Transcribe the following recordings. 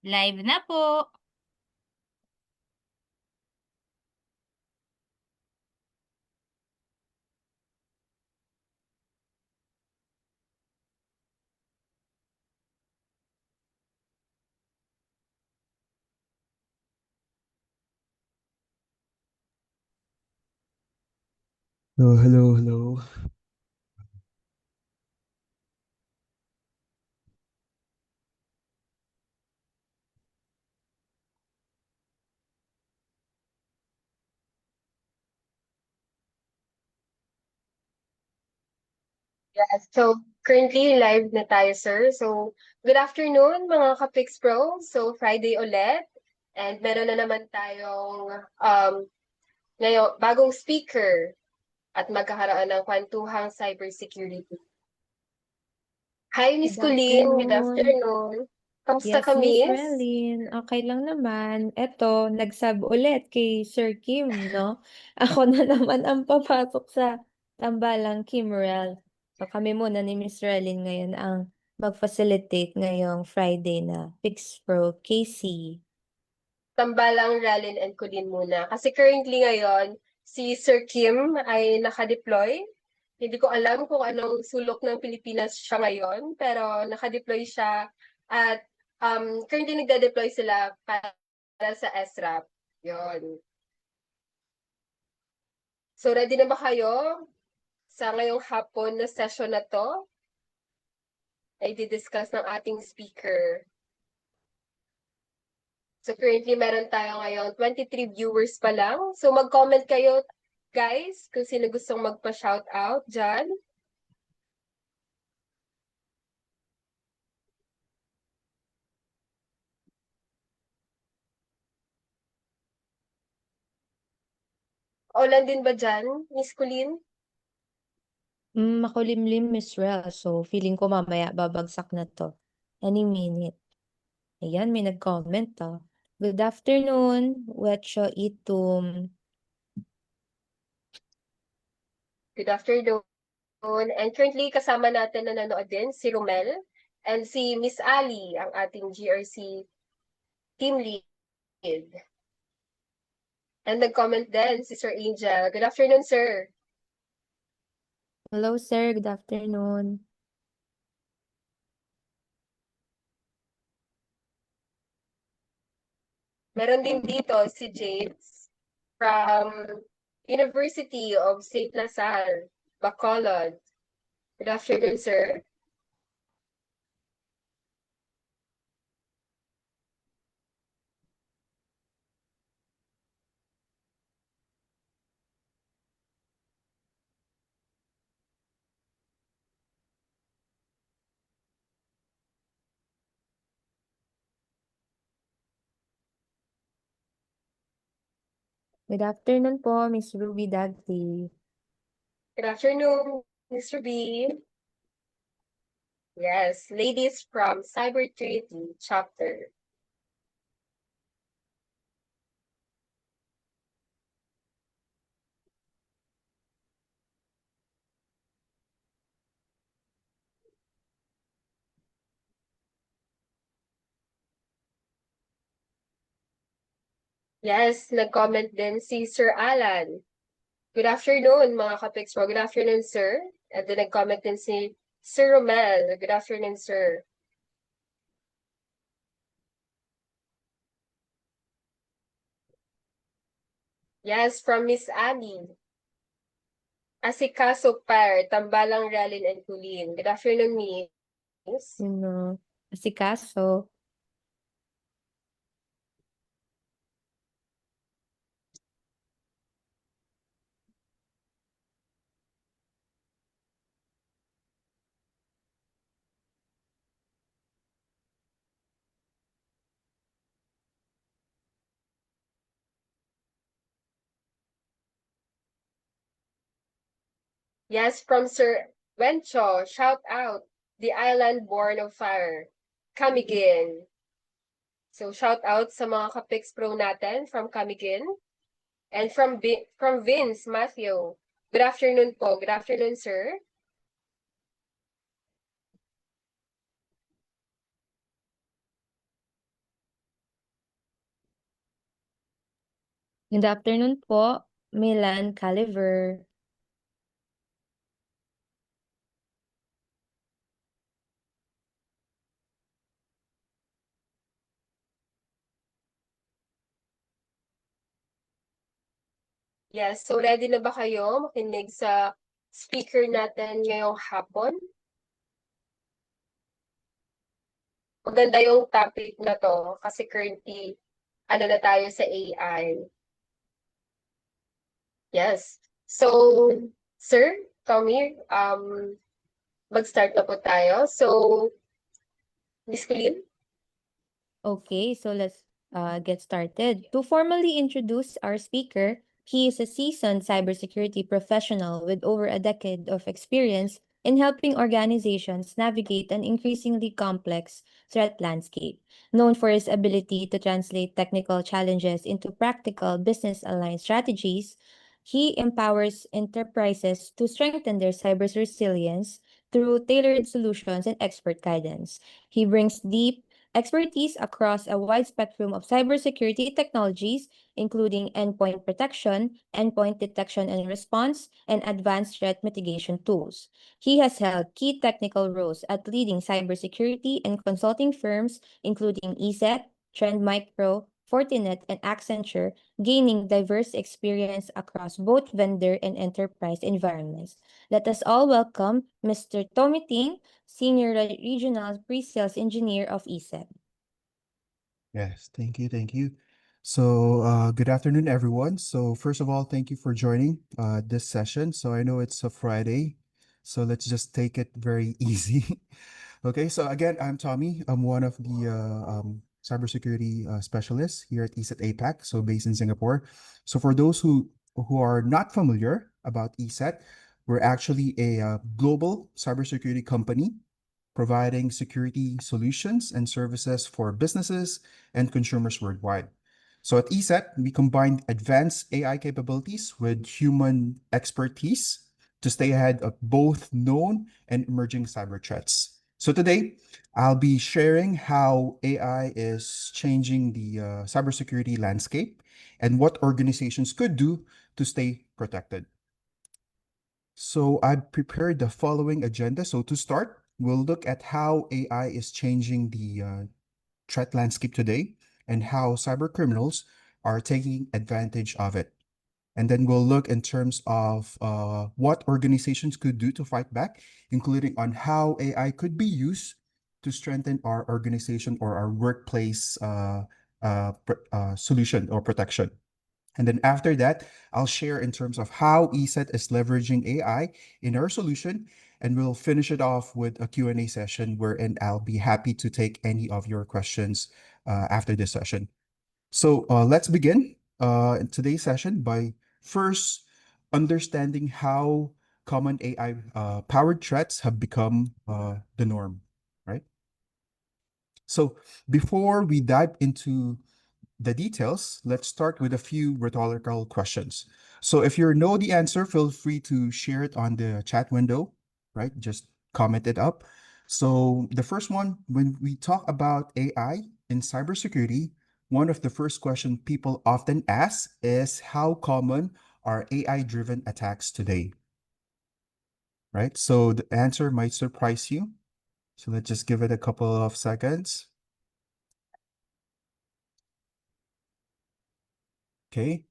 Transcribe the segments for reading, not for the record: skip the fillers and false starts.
Live na po. Hello, hello, hello. Yes. So, currently live na tayo, sir. So, good afternoon, mga ka-Pix Pro. So, Friday ulit. And meron na naman tayong ngayon, bagong speaker at magkakaroon ng kwentuhang cybersecurity. Hi, Miss Good Colleen. Good afternoon. afternoon. Kamusta Yes, ka, Miss Miss? Relin. Okay lang naman. Eto, nag-sub ulit kay Sir Kim, no? Ako na naman ang papasok sa tambalang Kimrel. So kami muna ni Miss Relin ngayon ang mag-facilitate ngayong Friday na Fix Pro KC. Tambalang Ralin and Colleen muna. Kasi currently ngayon, si Sir Kim ay naka-deploy. Hindi ko alam kung anong sulok ng Pilipinas siya ngayon, pero naka-deploy siya at currently nagde-deploy sila para sa SRAP. Yon. So ready na ba kayo sa ngayong hapon na session na to? Ay di-discuss ng ating speaker. So currently meron tayo ngayon 23 viewers pa lang. So mag-comment kayo guys kung sino gustong magpa-shoutout dyan. Ulan din ba dyan, Miss Colleen? Makulimlim, Miss Rel. So feeling ko mamaya babagsak na to. Any minute. Ayan, may nag-comment to. Good afternoon, Wetcho Itum. Good afternoon. And currently kasama natin na nanood din si Romel and si Miss Ali, ang ating GRC team lead. And nag-comment din si Sir Angel. Good afternoon, sir. Hello, sir. Good afternoon. Meron din dito si James from University of St. Lazare, Bacolod. Good afternoon, sir. Good afternoon po, Miss Ruby Dagti. Good afternoon, Mr. B. Yes, ladies from Cybersecurity chapter. Yes, nag-comment din si Sir Alan. Good afternoon, mga ka-Pix Pro. Good afternoon, sir. And then nag-comment din si Sir Romel. Good afternoon, sir. Yes, from Miss Annie. Asikaso Par, Tambalang Ralin and Kulin. Good afternoon, Miss. Yun no. Asikaso. Yes, from Sir Wencho. Shout out. The island born of fire. Camiguin. So shout out sa mga ka-Pix Pro natin from Camiguin. And from Vince Matthew. Good afternoon po. Good afternoon, sir. Good afternoon po, Milan Caliver. Yes, so ready na ba kayo makinig sa speaker natin ngayong hapon? Maganda yung topic na to kasi currently, ano na tayo sa AI. Yes. So, Sir Tommy, mag-start na po tayo. So, Miss Colleen? Okay, so let's get started. To formally introduce our speaker, he is a seasoned cybersecurity professional with over a decade of experience in helping organizations navigate an increasingly complex threat landscape. Known for his ability to translate technical challenges into practical business aligned strategies, he empowers enterprises to strengthen their cyber resilience through tailored solutions and expert guidance. He brings deep expertise across a wide spectrum of cybersecurity technologies, including endpoint protection, endpoint detection and response, and advanced threat mitigation tools. He has held key technical roles at leading cybersecurity and consulting firms, including ESET, Trend Micro, Fortinet, and Accenture, gaining diverse experience across both vendor and enterprise environments. Let us all welcome Mr. Tommy Ting, Senior Regional Pre-Sales Engineer of ESET. Yes, thank you, thank you. So, good afternoon, everyone. So, first of all, thank you for joining this session. So, I know it's a Friday, so let's just take it very easy. Okay, so again, I'm Tommy. I'm one of the cybersecurity specialists here at ESET APAC, so based in Singapore. So, for those who are not familiar about ESET, we're actually a global cybersecurity company providing security solutions and services for businesses and consumers worldwide. So at ESET, we combine advanced AI capabilities with human expertise to stay ahead of both known and emerging cyber threats. So today, I'll be sharing how AI is changing the cybersecurity landscape and what organizations could do to stay protected. So I prepared the following agenda. So to start, we'll look at how AI is changing the threat landscape today and how cyber criminals are taking advantage of it. And then we'll look in terms of what organizations could do to fight back, including on how AI could be used to strengthen our organization or our workplace solution or protection. And then after that, I'll share in terms of how ESET is leveraging AI in our solution. And we'll finish it off with a Q&A session wherein I'll be happy to take any of your questions after this session. So let's begin in today's session by first understanding how common AI powered threats have become the norm, right? So before we dive into the details, let's start with a few rhetorical questions. So if you know the answer, feel free to share it on the chat window, right? Just comment it up. So the first one, when we talk about AI in cybersecurity, one of the first questions people often ask is how common are AI-driven attacks today, right? So the answer might surprise you. So let's just give it a couple of seconds. Okay.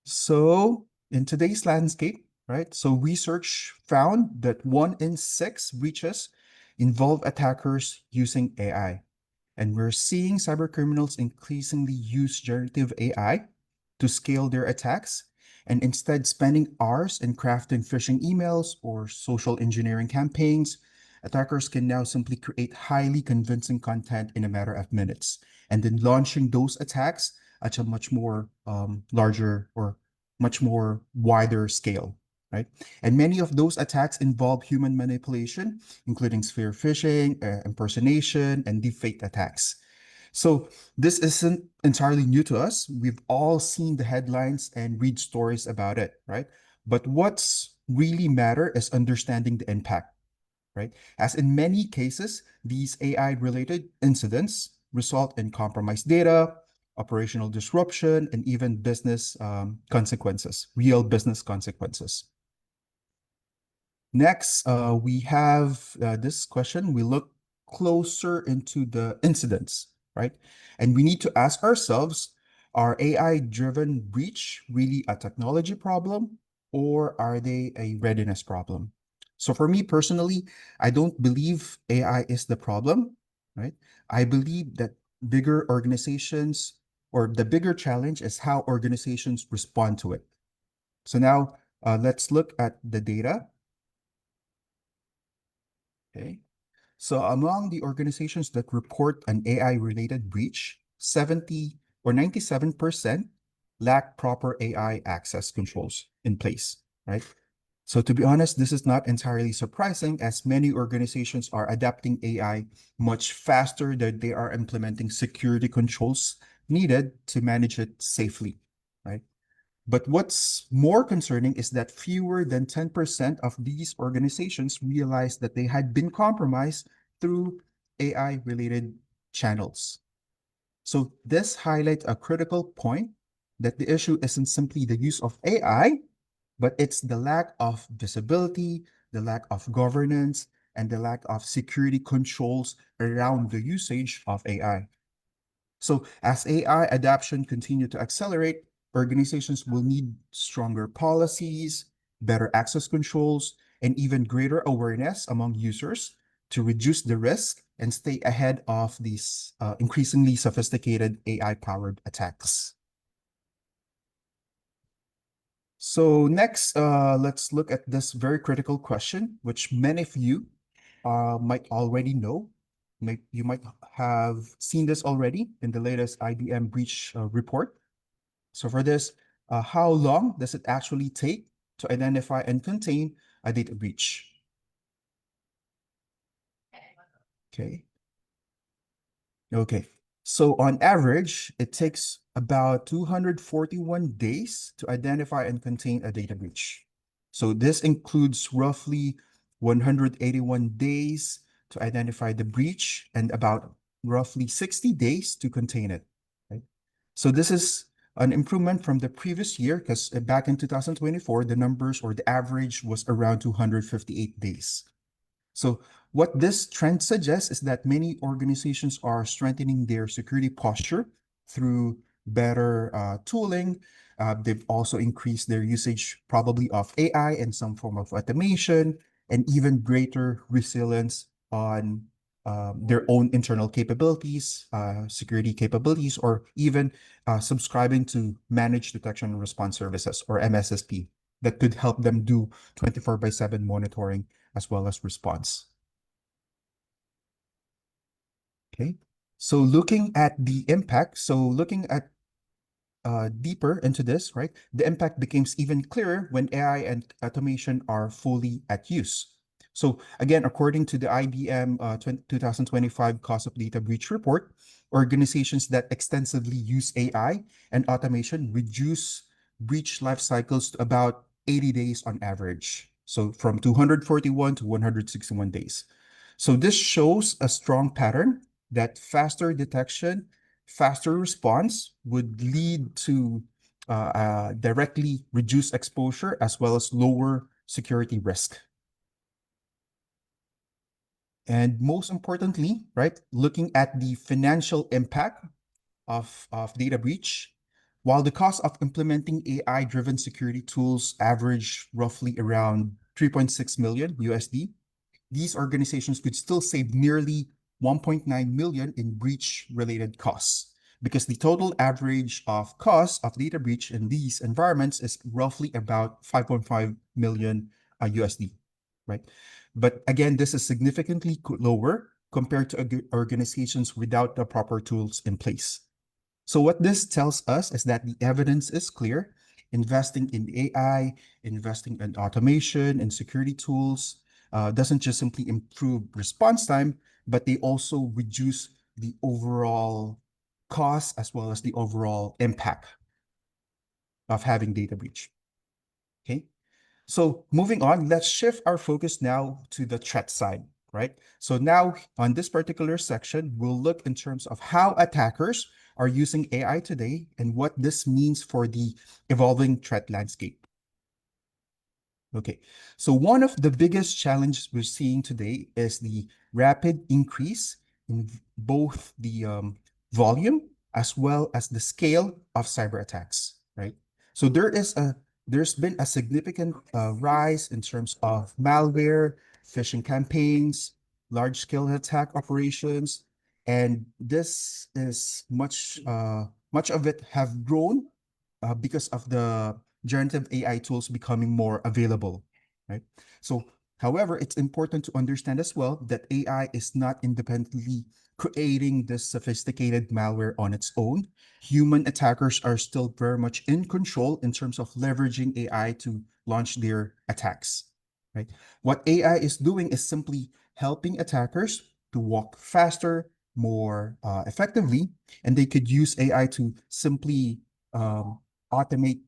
So in today's landscape, right? So research found that 1 in 6 breaches involve attackers using AI. And we're seeing cyber criminals increasingly use generative AI to scale their attacks and instead spending hours in crafting phishing emails or social engineering campaigns. Attackers can now simply create highly convincing content in a matter of minutes and then launching those attacks at a much more larger or much more wider scale, right? And many of those attacks involve human manipulation, including spear phishing, impersonation, and deepfake attacks. So this isn't entirely new to us. We've all seen the headlines and read stories about it, right? But what's really matter is understanding the impact, right? As in many cases, these AI-related incidents result in compromised data, operational disruption, and even business consequences, real business consequences. Next, we have this question. We look closer into the incidents, right? And we need to ask ourselves, are AI-driven breach really a technology problem, or are they a readiness problem? So for me personally, I don't believe AI is the problem, right? I believe that bigger organizations, or the bigger challenge is how organizations respond to it. So now let's look at the data. Okay. So among the organizations that report an AI-related breach, 70 or 97% lack proper AI access controls in place, right? So to be honest, this is not entirely surprising, as many organizations are adapting AI much faster than they are implementing security controls needed to manage it safely, right? But what's more concerning is that fewer than 10% of these organizations realized that they had been compromised through AI-related channels. So this highlights a critical point, that the issue isn't simply the use of AI, but it's the lack of visibility, the lack of governance, and the lack of security controls around the usage of AI. So as AI adoption continue to accelerate, organizations will need stronger policies, better access controls, and even greater awareness among users to reduce the risk and stay ahead of these increasingly sophisticated AI-powered attacks. So next, let's look at this very critical question, which many of you might already know. You might have seen this already in the latest IBM breach report. So for this, how long does it actually take to identify and contain a data breach? Okay. Okay. So on average, it takes about 241 days to identify and contain a data breach. So this includes roughly 181 days to identify the breach and about roughly 60 days to contain it. Right? So this is an improvement from the previous year, because back in 2024, the numbers or the average was around 258 days. So what this trend suggests is that many organizations are strengthening their security posture through better tooling. They've also increased their usage probably of AI and some form of automation, and even greater resilience on their own internal capabilities, security capabilities, or even subscribing to managed detection and response services, or MSSP, that could help them do 24/7 monitoring as well as response. Okay, so looking at the impact, looking at deeper into this, right? The impact becomes even clearer when AI and automation are fully at use. So again, according to the IBM 2025 Cost of Data Breach Report, organizations that extensively use AI and automation reduce breach life cycles to about 80 days on average. So from 241 to 161 days. So this shows a strong pattern that faster detection, faster response would lead to directly reduce exposure as well as lower security risk. And most importantly, right, looking at the financial impact of data breach, while the cost of implementing AI-driven security tools average roughly around 3.6 million USD, these organizations could still save nearly 1.9 million in breach-related costs, because the total average of cost of data breach in these environments is roughly about 5.5 million USD, right? But again, this is significantly lower compared to organizations without the proper tools in place. So what this tells us is that the evidence is clear. Investing in AI, investing in automation and security tools doesn't just simply improve response time, but they also reduce the overall cost as well as the overall impact of having data breach. Okay. So moving on, let's shift our focus now to the threat side, right? So now on this particular section, we'll look in terms of how attackers are using AI today and what this means for the evolving threat landscape. Okay, so one of the biggest challenges we're seeing today is the rapid increase in both the volume as well as the scale of cyber attacks, right? So there's been a significant rise in terms of malware, phishing campaigns, large-scale attack operations, and this is much of it have grown because of the generative AI tools becoming more available, right? So, however, it's important to understand as well that AI is not independently creating this sophisticated malware on its own. Human attackers are still very much in control in terms of leveraging AI to launch their attacks, right? What AI is doing is simply helping attackers to walk faster, more effectively, and they could use AI to simply um, automate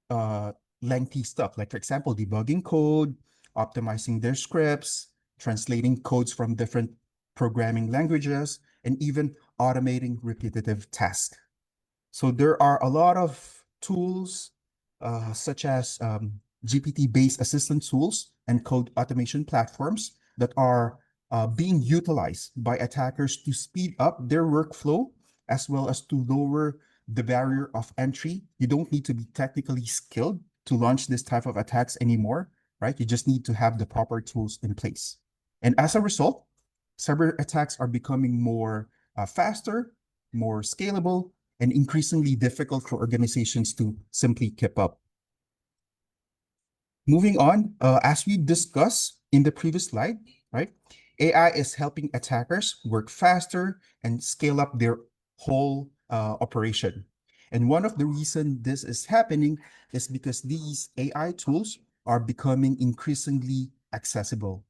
uh, lengthy stuff, like for example, debugging code, optimizing their scripts, translating codes from different programming languages, and even automating repetitive tasks. So there are a lot of tools such as GPT-based assistant tools and code automation platforms that are being utilized by attackers to speed up their workflow as well as to lower the barrier of entry. You don't need to be technically skilled to launch this type of attacks anymore, right? You just need to have the proper tools in place. And as a result, cyber attacks are becoming more faster, more scalable, and increasingly difficult for organizations to simply keep up. Moving on, as we discussed in the previous slide, right? AI is helping attackers work faster and scale up their whole operation. And one of the reasons this is happening is because these AI tools are becoming increasingly accessible.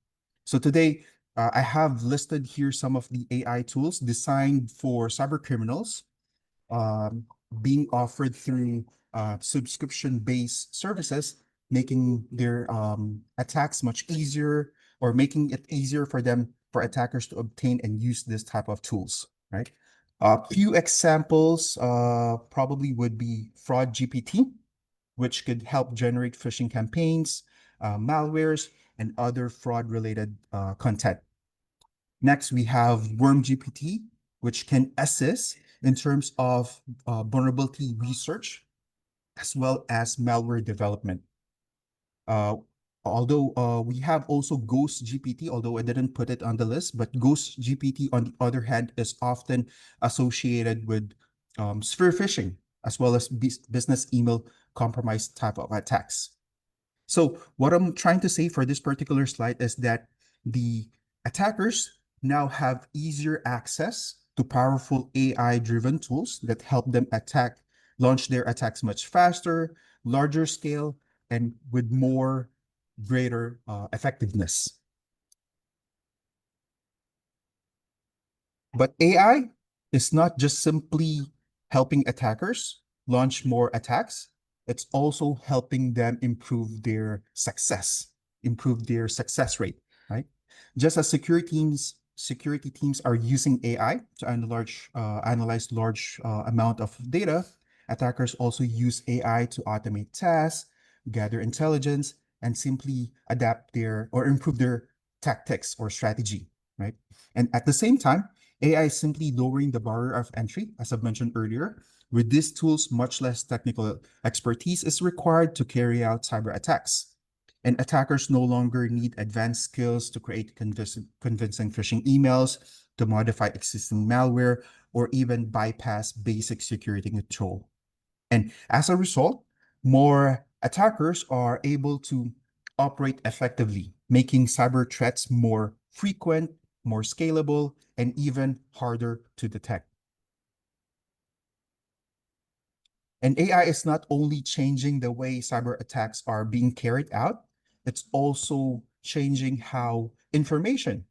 So today, I have listed here some of the AI tools designed for cyber criminals um, being offered through subscription-based services, making their attacks much easier or making it easier for them, for attackers to obtain and use this type of tools, right? A few examples probably would be Fraud GPT, which could help generate phishing campaigns, malwares, and other fraud-related content. Next, we have Worm GPT, which can assist in terms of vulnerability research as well as malware development. Uh, although we have also Ghost GPT, although I didn't put it on the list, but Ghost GPT, on the other hand, is often associated with spear phishing as well as business email compromise type of attacks. So what I'm trying to say for this particular slide is that the attackers now have easier access to powerful AI-driven tools that help them launch their attacks much faster, larger scale, and with more greater effectiveness. But AI is not just simply helping attackers launch more attacks, it's also helping them improve their success rate, right? Just as security teams are using AI to analyze large amount of data, attackers also use AI to automate tasks, gather intelligence, and simply adapt their or improve their tactics or strategy, right? And at the same time, AI is simply lowering the barrier of entry, as I've mentioned earlier. With these tools, much less technical expertise is required to carry out cyber attacks. And attackers no longer need advanced skills to create convincing phishing emails, to modify existing malware, or even bypass basic security control. And as a result, more attackers are able to operate effectively, making cyber threats more frequent, more scalable, and even harder to detect. And AI is not only changing the way cyber attacks are being carried out, it's also changing how information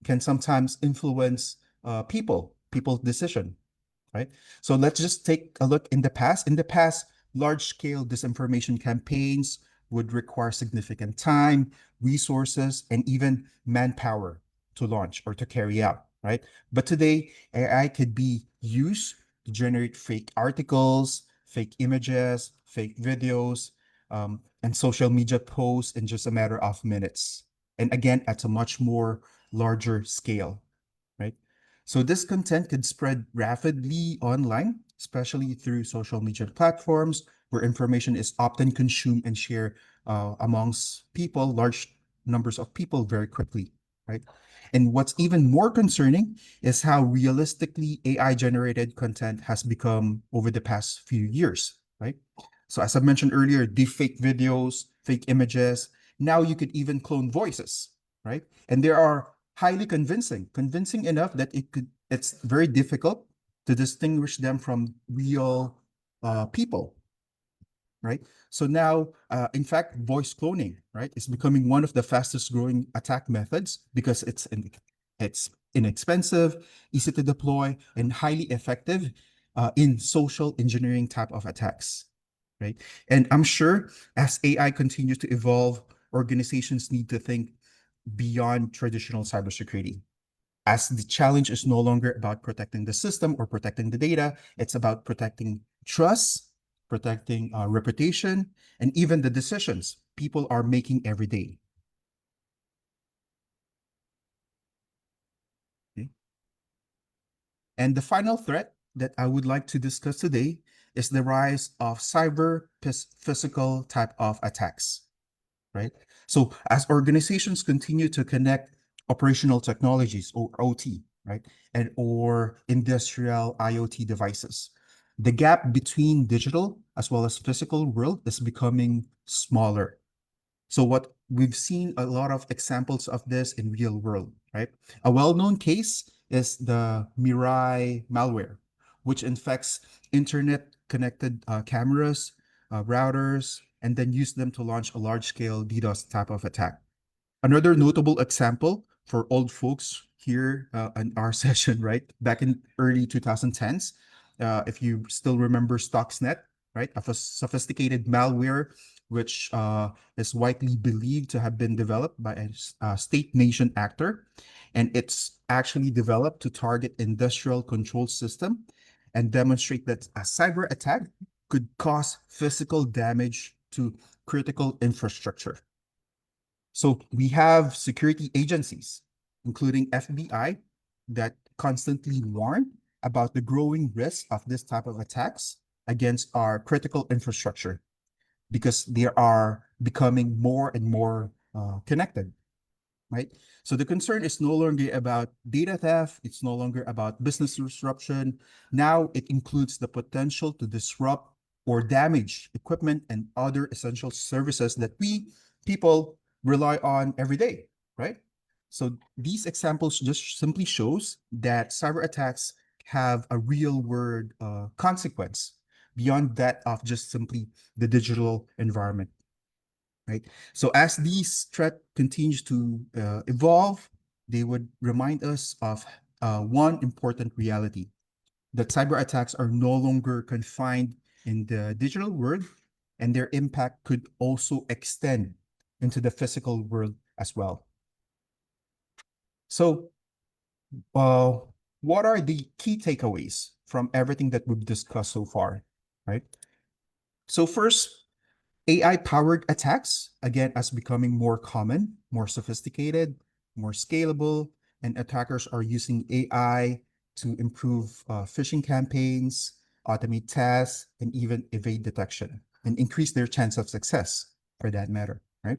can sometimes influence people's decision, right? So let's just take a look in the past. In the past, large-scale disinformation campaigns would require significant time, resources, and even manpower to launch or to carry out, right? But today, AI could be used to generate fake articles, fake images, fake videos, and social media posts in just a matter of minutes. And again, at a much more larger scale, right? So this content could spread rapidly online, especially through social media platforms where information is often consumed and shared amongst people, large numbers of people very quickly, right? And what's even more concerning is how realistically AI generated content has become over the past few years, right? So as I mentioned earlier, deepfake videos, fake images, now you could even clone voices, right? And there are highly convincing enough that it's very difficult to distinguish them from real people, right? So now, in fact, voice cloning, right, is becoming one of the fastest growing attack methods because it's inexpensive, easy to deploy, and highly effective in social engineering type of attacks, right? And I'm sure as AI continues to evolve, organizations need to think beyond traditional cybersecurity. As the challenge is no longer about protecting the system or protecting the data, it's about protecting trust, protecting reputation, and even the decisions people are making every day. Okay? And the final threat that I would like to discuss today is the rise of physical type of attacks, right? So as organizations continue to connect operational technologies or OT, right, and or industrial IoT devices, the gap between digital as well as physical world is becoming smaller. So what we've seen a lot of examples of this in real world, right? A well-known case is the Mirai malware, which infects internet connected cameras, routers, and then use them to launch a large-scale DDoS type of attack. Another notable example for old folks here in our session, right? Back in early 2010s, if you still remember Stuxnet, right? A sophisticated malware which is widely believed to have been developed by a state nation actor. And it's actually developed to target industrial control system and demonstrate that a cyber attack could cause physical damage to critical infrastructure. So we have security agencies, including FBI, that constantly warn about the growing risk of this type of attacks against our critical infrastructure because they are becoming more and more connected, right? So the concern is no longer about data theft. It's no longer about business disruption. Now it includes the potential to disrupt or damage equipment and other essential services that we people rely on every day, right? So these examples just simply shows that cyber attacks have a real world consequence beyond that of just simply the digital environment, right? So as these threat continues to evolve, they would remind us of one important reality, that cyber attacks are no longer confined in the digital world, and their impact could also extend into the physical world as well. So uh, what are the key takeaways from everything that we've discussed so far, right? So first, AI-powered attacks, again, as becoming more common, more sophisticated, more scalable, and attackers are using AI to improve phishing campaigns, automate tasks, and even evade detection, and increase their chance of success, for that matter, right?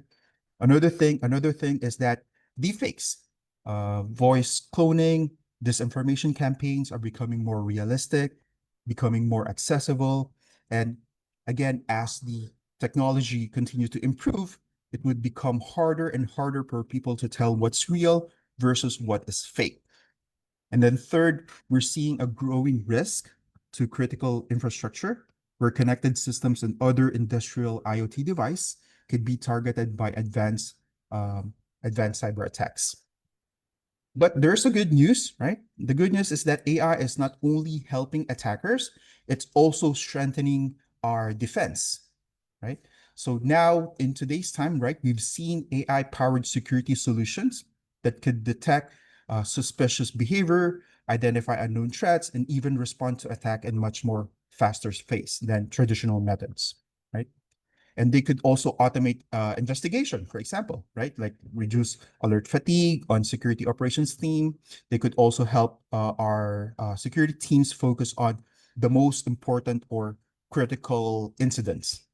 Another thing is that deepfakes, voice cloning, disinformation campaigns are becoming more realistic, becoming more accessible, and again, as the technology continues to improve, it would become harder and harder for people to tell what's real versus what is fake. And then third, we're seeing a growing risk to critical infrastructure where connected systems and other industrial IoT device could be targeted by um, advanced cyber attacks. But there's a good news, right? The good news is that AI is not only helping attackers, it's also strengthening our defense, right? So now in today's time, right, we've seen AI powered security solutions that could detect suspicious behavior, identify unknown threats, and even respond to attack in much more faster pace than traditional methods, right? And they could also automate investigation, for example, right? Like reduce alert fatigue on security operations team. They could also help our security teams focus on the most important or critical incidents.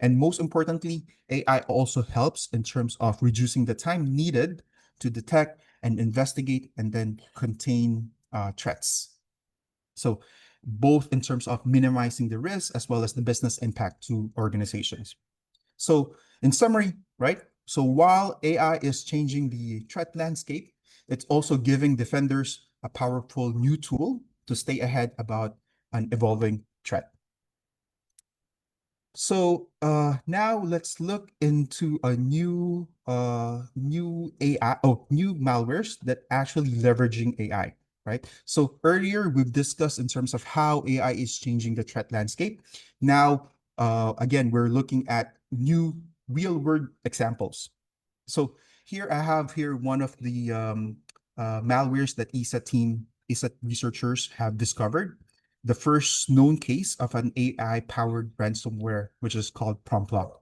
And most importantly, AI also helps in terms of reducing the time needed to detect and investigate and then contain threats. So both in terms of minimizing the risk as well as the business impact to organizations. So in summary, right? So while AI is changing the threat landscape, it's also giving defenders a powerful new tool to stay ahead about an evolving threat. So now let's look into a new AI, new malwares that actually leveraging AI, right? So earlier we've discussed in terms of how AI is changing the threat landscape. Now, again, we're looking at new real world examples. So here I have here one of the malwares that ESA researchers have discovered. The first known case of an AI-powered ransomware, which is called PromptLock.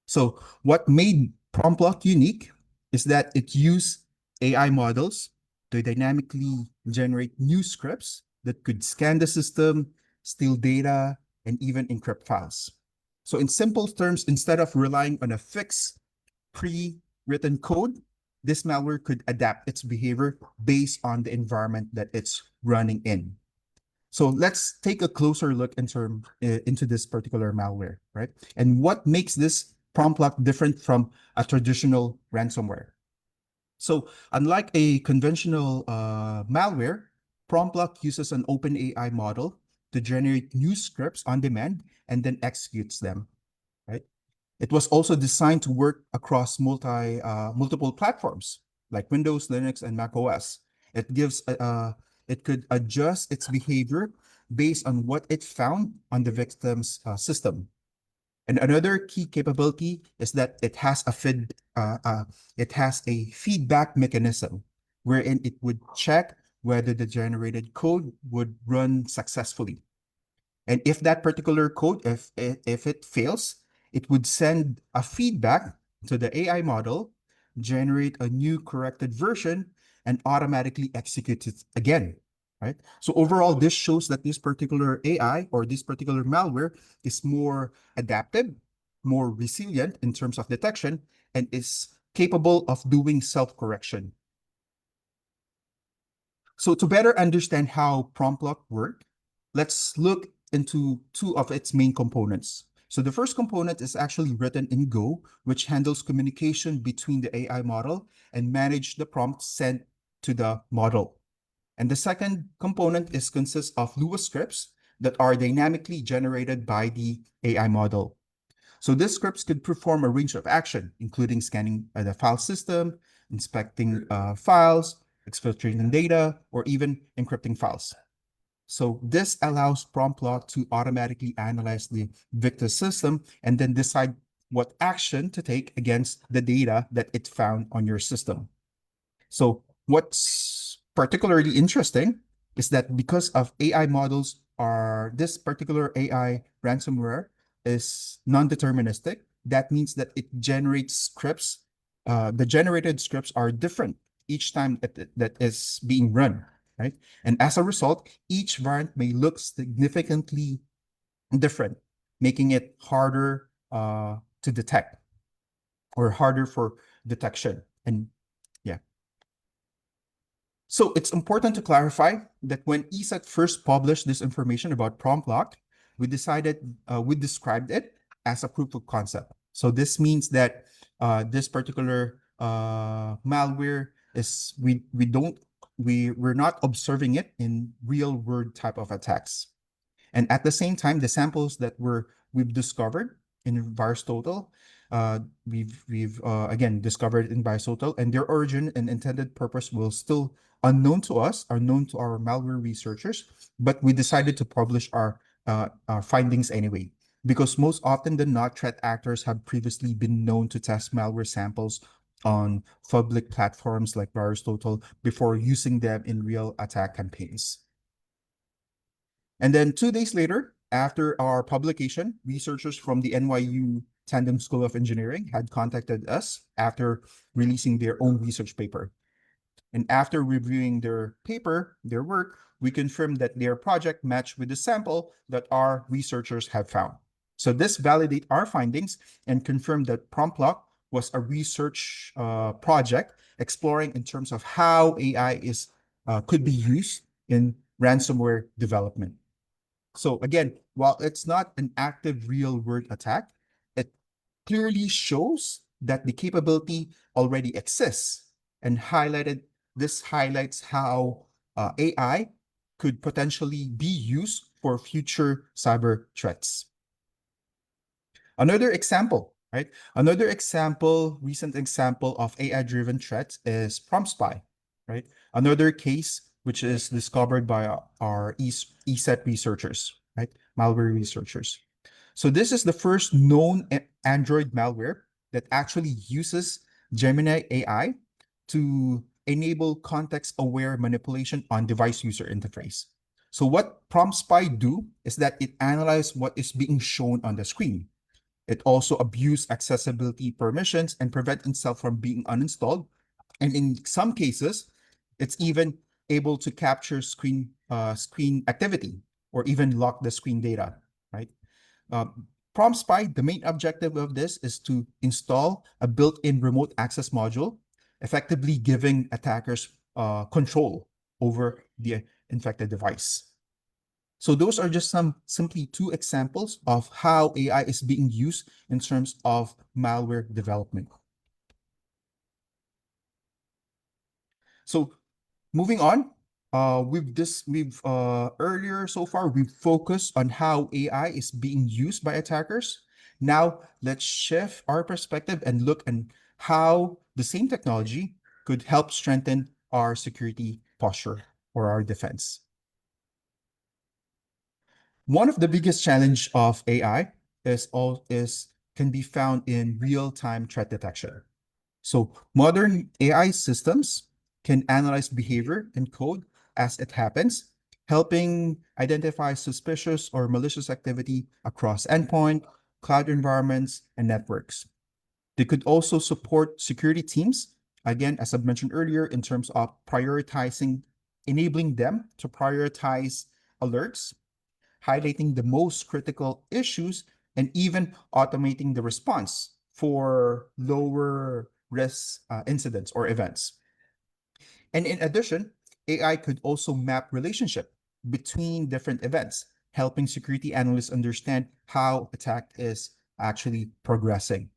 So what made PromptLock unique is that it used AI models to dynamically generate new scripts that could scan the system, steal data, and even encrypt files. So in simple terms, instead of relying on a fixed pre-written code, this malware could adapt its behavior based on the environment that it's running in. So let's take a closer look into this particular malware, right? And what makes this prompt lock different from a traditional ransomware? So unlike a conventional malware, prompt lock uses an open AI model to generate new scripts on demand and then executes them, right? It was also designed to work across multiple platforms like Windows, Linux, and Mac OS. It could adjust its behavior based on what it found on the victim's system. And another key capability is that it has a feedback mechanism wherein it would check whether the generated code would run successfully. And if that particular code, if it fails, it would send a feedback to the AI model, generate a new corrected version, and automatically execute it again, right? So overall, this shows that this particular AI or this particular malware is more adaptive, more resilient in terms of detection, and is capable of doing self-correction. So to better understand how prompt lock work, let's look into two of its main components. So the first component is actually written in Go, which handles communication between the AI model and manage the prompt sent to the model. And the second component consists of Lua scripts that are dynamically generated by the AI model. So these scripts could perform a range of action, including scanning the file system, inspecting files, exfiltrating data, or even encrypting files. So this allows PromptLock to automatically analyze the victor system and then decide what action to take against the data that it found on your system. So what's particularly interesting is that because of AI models are this particular AI ransomware is non-deterministic, that means that it generates scripts. The generated scripts are different each time that is being run, right? And as a result, each variant may look significantly different, making it harder to detect or harder for detection. And yeah. So it's important to clarify that when ESET first published this information about prompt lock, we described it as a proof of concept. So this means that this particular malware is we're not observing it in real world type of attacks. And at the same time, the samples that we've discovered in VirusTotal, we've again discovered in VirusTotal, and their origin and intended purpose will still unknown to us, are known to our malware researchers, but we decided to publish our findings anyway, because most often than not, threat actors have previously been known to test malware samples on public platforms like VirusTotal before using them in real attack campaigns. And then 2 days later, after our publication, researchers from the NYU Tandem School of Engineering had contacted us after releasing their own research paper. And after reviewing their paper, their work, we confirmed that their project matched with the sample that our researchers have found. So this validates our findings and confirmed that PromptLock was a research project exploring in terms of how AI could be used in ransomware development. So again, while it's not an active real-world attack, it clearly shows that the capability already exists and this highlights how AI could potentially be used for future cyber threats. Another example, right? Another example, recent example of AI-driven threats is prompt spy, right? Another case which is discovered by our ESET researchers, right? Malware researchers. So this is the first known Android malware that actually uses Gemini AI to enable context-aware manipulation on device user interface. So what Prompt Spy do is that it analyzes what is being shown on the screen. It also abuse accessibility permissions and prevent itself from being uninstalled. And in some cases, it's even able to capture screen activity or even lock the screen data, right? Prompt Spy, the main objective of this is to install a built-in remote access module, effectively giving attackers control over the infected device. So those are just simply two examples of how AI is being used in terms of malware development. So moving on, we've earlier so far we've focused on how AI is being used by attackers. Now let's shift our perspective and look at how the same technology could help strengthen our security posture or our defense. One of the biggest challenge of AI can be found in real-time threat detection. So modern AI systems can analyze behavior and code as it happens, helping identify suspicious or malicious activity across endpoint, cloud environments, and networks. They could also support security teams, again, as I've mentioned earlier, in terms of enabling them to prioritize alerts, highlighting the most critical issues, and even automating the response for lower risk incidents or events. And in addition, AI could also map relationship between different events, helping security analysts understand how attack is actually progressing.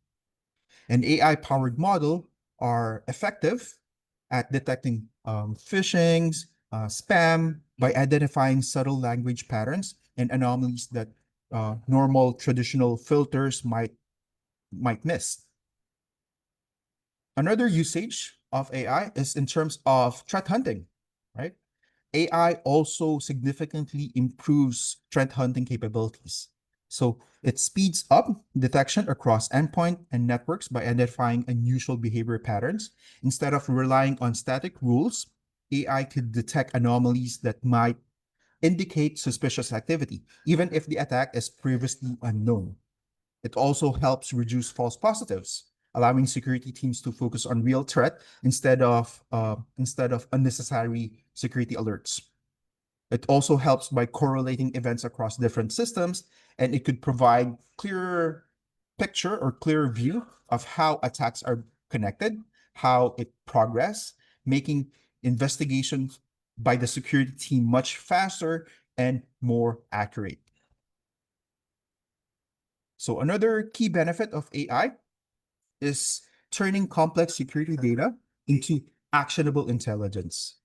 An AI-powered model are effective at detecting phishing, spam by identifying subtle language patterns and anomalies that normal traditional filters might miss. Another usage of AI is in terms of threat hunting, right? AI also significantly improves threat hunting capabilities. So it speeds up detection across endpoint and networks by identifying unusual behavior patterns. Instead of relying on static rules, AI could detect anomalies that might indicate suspicious activity, even if the attack is previously unknown. It also helps reduce false positives, allowing security teams to focus on real threat instead of unnecessary security alerts. It also helps by correlating events across different systems, and it could provide clearer picture or clearer view of how attacks are connected, how it progress, making investigations by the security team much faster and more accurate. So another key benefit of AI is turning complex security data into actionable intelligence,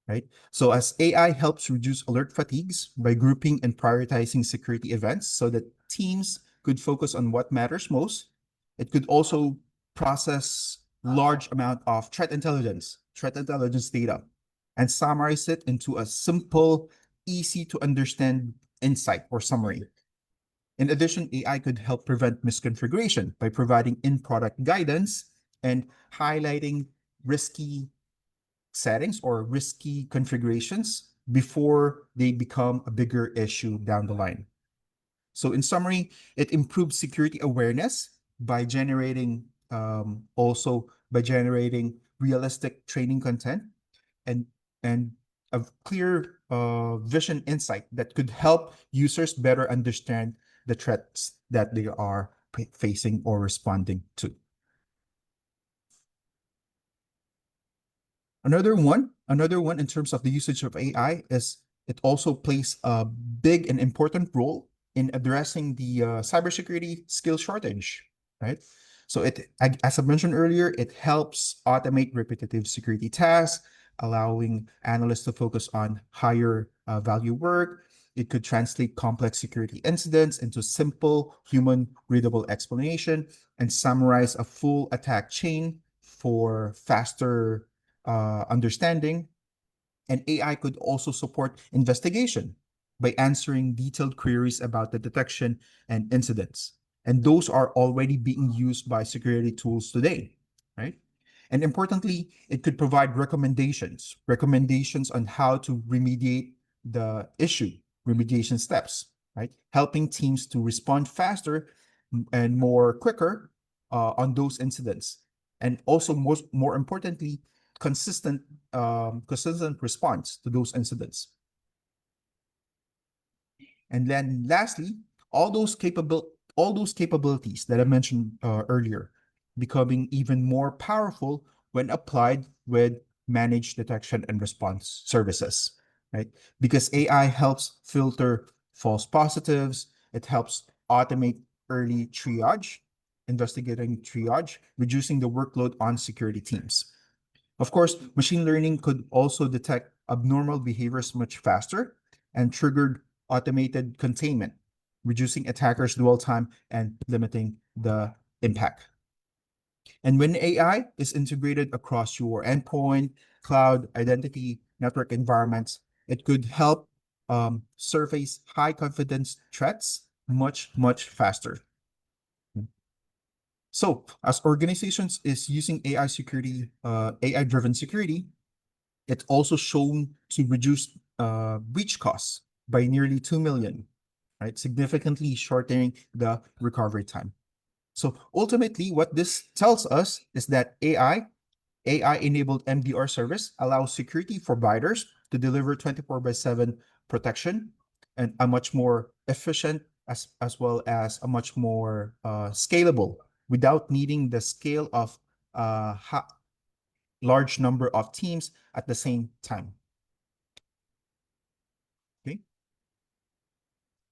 right? So as AI helps reduce alert fatigues by grouping and prioritizing security events so that teams could focus on what matters most, it could also process large amount of threat intelligence data, and summarize it into a simple, easy to understand insight or summary. In addition, AI could help prevent misconfiguration by providing in-product guidance and highlighting risky settings or risky configurations before they become a bigger issue down the line. So in summary, it improves security awareness by generating realistic training content and and a clear vision insight that could help users better understand the threats that they are facing or responding to. Another one in terms of the usage of AI is it also plays a big and important role in addressing the cybersecurity skill shortage, right? So as I mentioned earlier, it helps automate repetitive security tasks, allowing analysts to focus on higher value work. It could translate complex security incidents into simple human readable explanation and summarize a full attack chain for faster understanding. And AI could also support investigation by answering detailed queries about the detection and incidents. And those are already being used by security tools today, right? And importantly, it could provide recommendations on how to remediate the issue, remediation steps, right? Helping teams to respond faster and more quicker on those incidents. And also, more importantly, consistent response to those incidents. And then lastly, all those capabilities that I mentioned earlier becoming even more powerful when applied with managed detection and response services, right? Because AI helps filter false positives, it helps automate early triage, investigating triage, reducing the workload on security teams. Of course, machine learning could also detect abnormal behaviors much faster and triggered automated containment, reducing attackers' dwell time and limiting the impact. And when AI is integrated across your endpoint, cloud, identity, network environments, it could help surface high confidence threats much faster. So as organizations is using AI driven security, it's also shown to reduce breach costs by nearly 2 million, right? Significantly shortening the recovery time. So ultimately, what this tells us is that AI-enabled MDR service allows security providers to deliver 24 by 7 protection and a much more efficient as well as a much more scalable without needing the scale of large number of teams at the same time. Okay.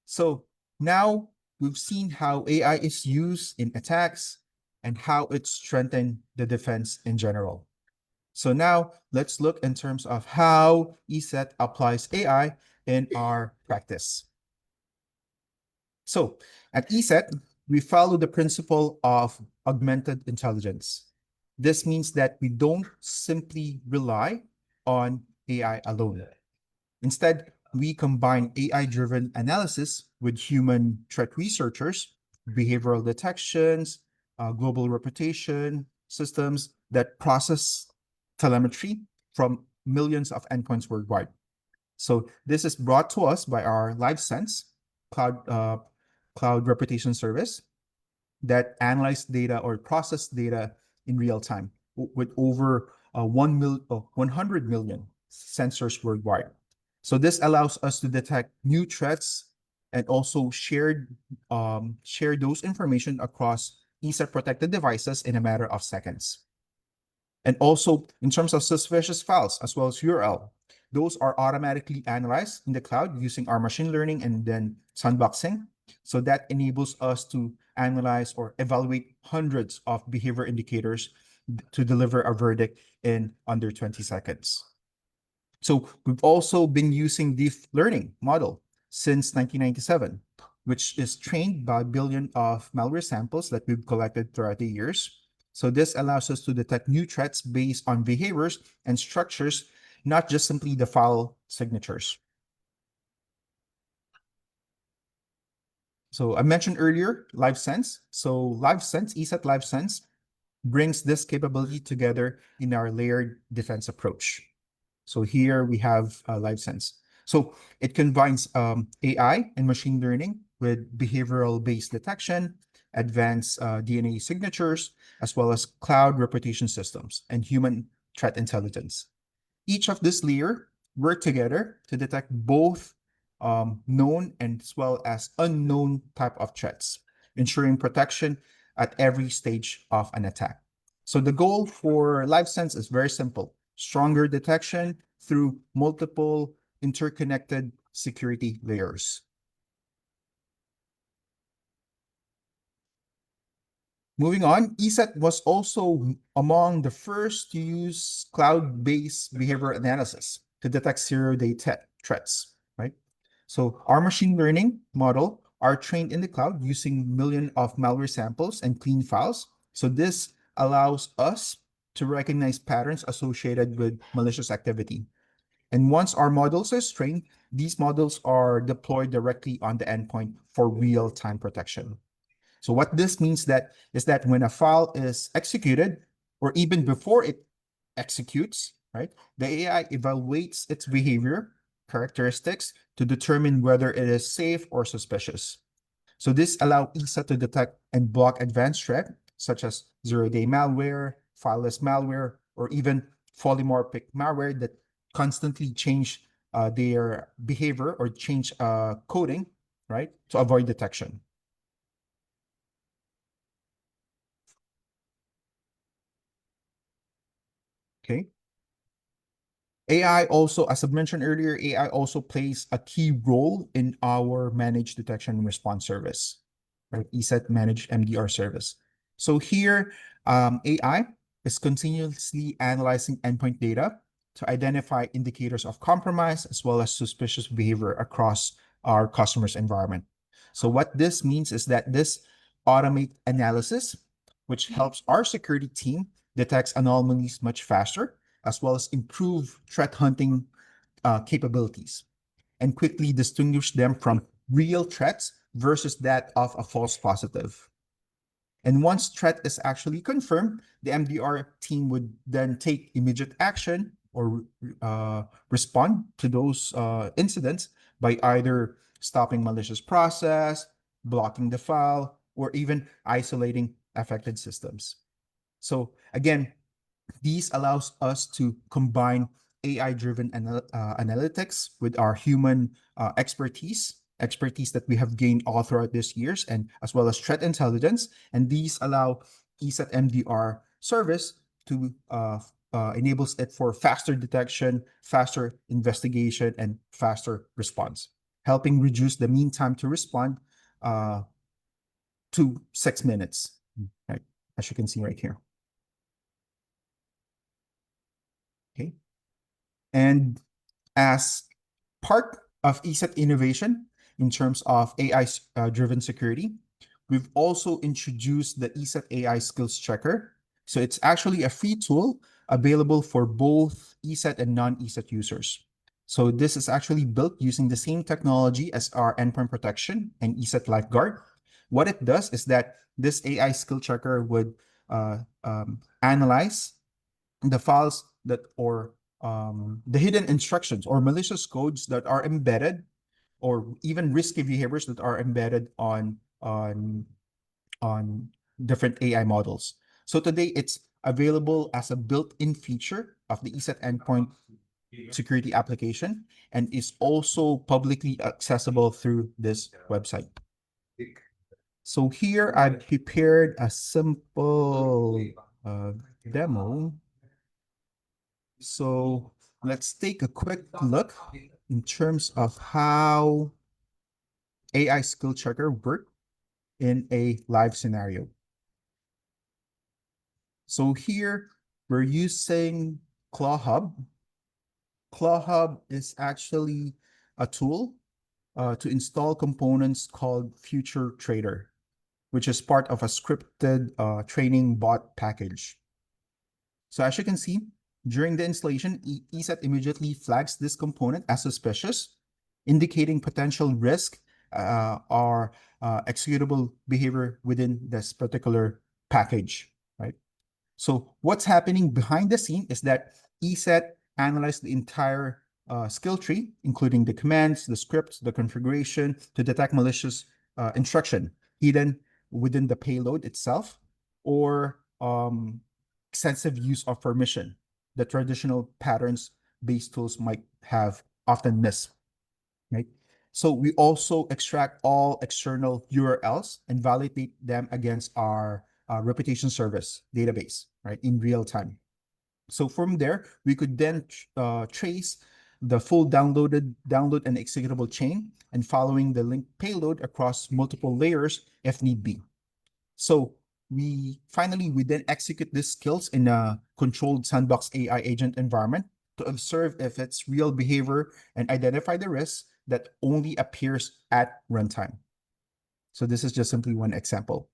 So now we've seen how AI is used in attacks and how it strengthened the defense in general. So now let's look in terms of how ESET applies AI in our practice. So at ESET, we follow the principle of augmented intelligence. This means that we don't simply rely on AI alone. Instead, we combine AI-driven analysis with human threat researchers, behavioral detections, global reputation systems that process telemetry from millions of endpoints worldwide. So this is brought to us by our LiveSense cloud reputation service that analyze data or process data in real time with over 100 million sensors worldwide. So this allows us to detect new threats and also share those information across ESET protected devices in a matter of seconds. And also in terms of suspicious files as well as URL, those are automatically analyzed in the cloud using our machine learning and then sandboxing. So that enables us to analyze or evaluate hundreds of behavior indicators to deliver a verdict in under 20 seconds. So we've also been using deep learning model since 1997, which is trained by billion of malware samples that we've collected throughout the years. So this allows us to detect new threats based on behaviors and structures, not just simply the file signatures. So I mentioned earlier LiveSense. So ESET LiveSense brings this capability together in our layered defense approach. So here we have LiveSense. So it combines AI and machine learning with behavioral-based detection, advanced DNA signatures, as well as cloud reputation systems and human threat intelligence. Each of this layer work together to detect both known and as well as unknown type of threats, ensuring protection at every stage of an attack. So the goal for LiveSense is very simple: stronger detection through multiple interconnected security layers. Moving on, ESET was also among the first to use cloud-based behavior analysis to detect zero-day threats, right? So our machine learning model are trained in the cloud using millions of malware samples and clean files. So this allows us to recognize patterns associated with malicious activity. And once our models are trained, these models are deployed directly on the endpoint for real-time protection. So what this means is that when a file is executed, or even before it executes, right, the AI evaluates its behavior characteristics to determine whether it is safe or suspicious. So this allows ESA to detect and block advanced threat, such as zero-day malware, fileless malware, or even polymorphic malware that constantly change their behavior or change coding, right, to avoid detection. Okay. AI also, as I mentioned earlier, AI also plays a key role in our managed detection and response service, right? ESET managed MDR service. So here, AI is continuously analyzing endpoint data to identify indicators of compromise as well as suspicious behavior across our customers' environment. So what this means is that this automate analysis, which helps our security team detects anomalies much faster, as well as improve threat hunting capabilities and quickly distinguish them from real threats versus that of a false positive. And once threat is actually confirmed, the MDR team would then take immediate action or respond to those incidents by either stopping malicious process, blocking the file, or even isolating affected systems. So again, these allows us to combine AI-driven analytics with our human expertise that we have gained all throughout these years, and as well as threat intelligence. And these allow ESET MDR service to enables it for faster detection, faster investigation, and faster response, helping reduce the mean time to respond to 6 minutes, right? As you can see right here. Okay. And as part of ESET innovation in terms of AI driven security, we've also introduced the ESET AI Skills Checker. So it's actually a free tool available for both ESET and non-ESET users. So this is actually built using the same technology as our endpoint protection and ESET Lifeguard. What it does is that this AI skill checker would analyze the files that or the hidden instructions or malicious codes that are embedded, or even risky behaviors that are embedded on different AI models. So today it's available as a built-in feature of the ESET endpoint security application and is also publicly accessible through this website. So here I've prepared a simple demo. So let's take a quick look in terms of how AI skill checker work in a live scenario. So here we're using ClawHub. ClawHub is actually a tool to install components called Future Trader, which is part of a scripted training bot package. So as you can see, during the installation, ESET immediately flags this component as suspicious, indicating potential risk or executable behavior within this particular package, right? So what's happening behind the scene is that ESET analyzed the entire skill tree, including the commands, the scripts, the configuration to detect malicious instruction hidden within the payload itself, or extensive use of permission that traditional patterns-based tools might have often missed, right? So we also extract all external URLs and validate them against our reputation service database, right, in real time. So from there, we could then trace the full download and executable chain and following the link payload across multiple layers if need be. So we then execute these skills in a controlled sandbox AI agent environment to observe if its real behavior and identify the risks that only appears at runtime. So this is just simply one example.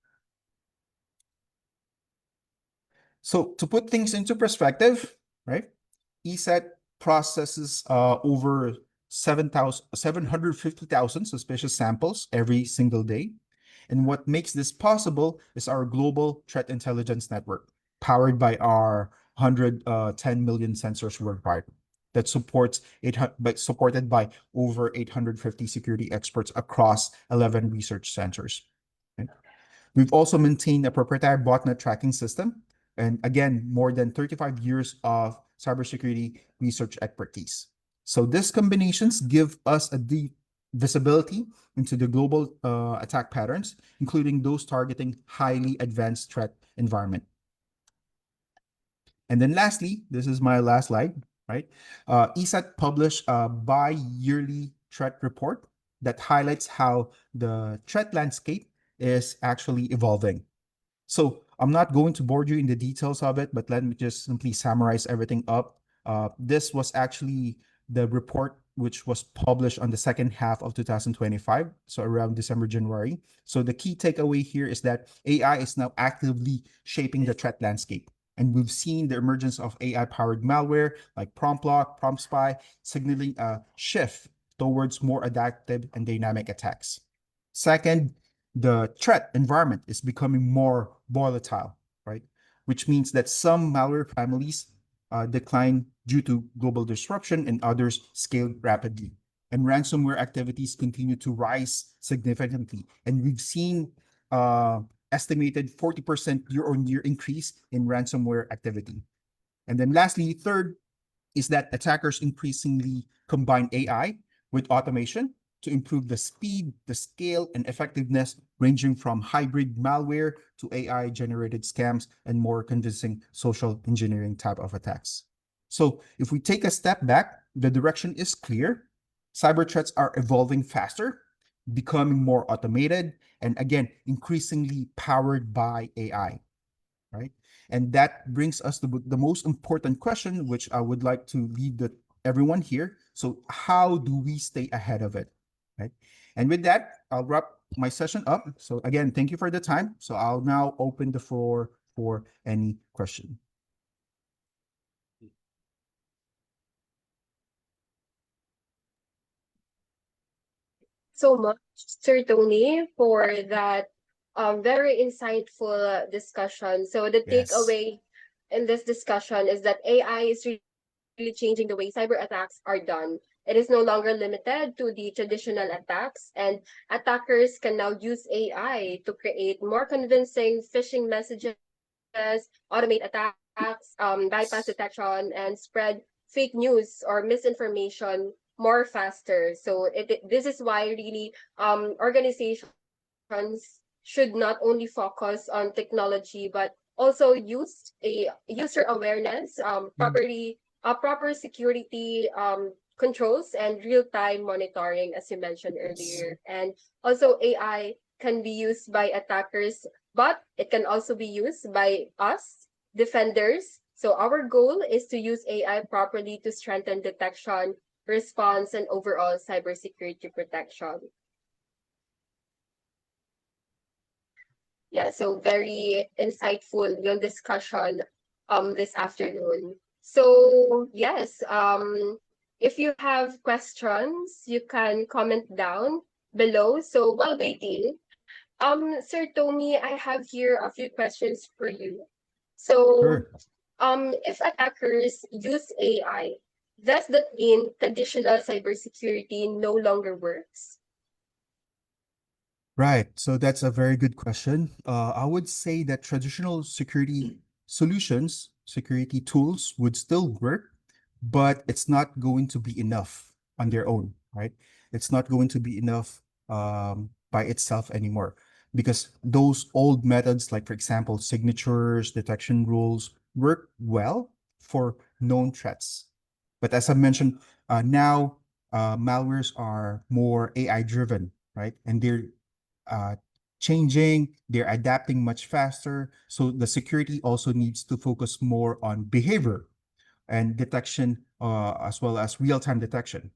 So to put things into perspective, right? ESET processes over 750,000 suspicious samples every single day. And what makes this possible is our global threat intelligence network, powered by our 110 million sensors worldwide that supported by over 850 security experts across 11 research centers. Okay? We've also maintained a proprietary botnet tracking system, and again, more than 35 years of cybersecurity research expertise. So these combinations give us a deep visibility into the global attack patterns, including those targeting highly advanced threat environment. And then lastly, this is my last slide, right? ESET published a bi-yearly threat report that highlights how the threat landscape is actually evolving. So I'm not going to bore you in the details of it, but let me just simply summarize everything up. This was actually the report which was published on the second half of 2025, so around December, January. So the key takeaway here is that AI is now actively shaping the threat landscape. And we've seen the emergence of AI-powered malware like PromptLock, PromptSpy, signaling a shift towards more adaptive and dynamic attacks. Second, the threat environment is becoming more volatile, right? Which means that some malware families decline due to global disruption and others scale rapidly. And ransomware activities continue to rise significantly. And we've seen estimated 40% year-on-year increase in ransomware activity. And then lastly, third, is that attackers increasingly combine AI with automation to improve the speed, the scale, and effectiveness, ranging from hybrid malware to AI-generated scams and more convincing social engineering type of attacks. So if we take a step back, the direction is clear. Cyber threats are evolving faster, becoming more automated, and again, increasingly powered by AI, right? And that brings us to the most important question, which I would like to leave everyone here. So how do we stay ahead of it, right? And with that, I'll wrap my session up. So again, thank you for the time. So I'll now open the floor for any question. So much, Sir Tony, for that very insightful discussion. So the Yes. takeaway in this discussion is that AI is really changing the way cyber attacks are done. It is no longer limited to the traditional attacks, and attackers can now use AI to create more convincing phishing messages, automate attacks, bypass detection, and spread fake news or misinformation more faster. So this is why really organizations should not only focus on technology but also use a user awareness, proper security controls and real-time monitoring, as you mentioned earlier. And also AI can be used by attackers, but it can also be used by us defenders. So our goal is to use AI properly to strengthen detection, response, and overall cybersecurity protection. Yeah, so very insightful yung discussion this afternoon. So yes, if you have questions, you can comment down below. So while waiting, Sir Tommy, I have here a few questions for you. So, Sure. if attackers use AI, does that mean traditional cybersecurity no longer works? Right. So that's a very good question. I would say that traditional security solutions, security tools would still work, but it's not going to be enough on their own, right? It's not going to be enough by itself anymore because those old methods, like for example, signatures, detection rules, work well for known threats. But as I mentioned, now malwares are more AI driven, right? And they're uh, changing, they're adapting much faster. So the security also needs to focus more on behavior and detection, as well as real-time detection.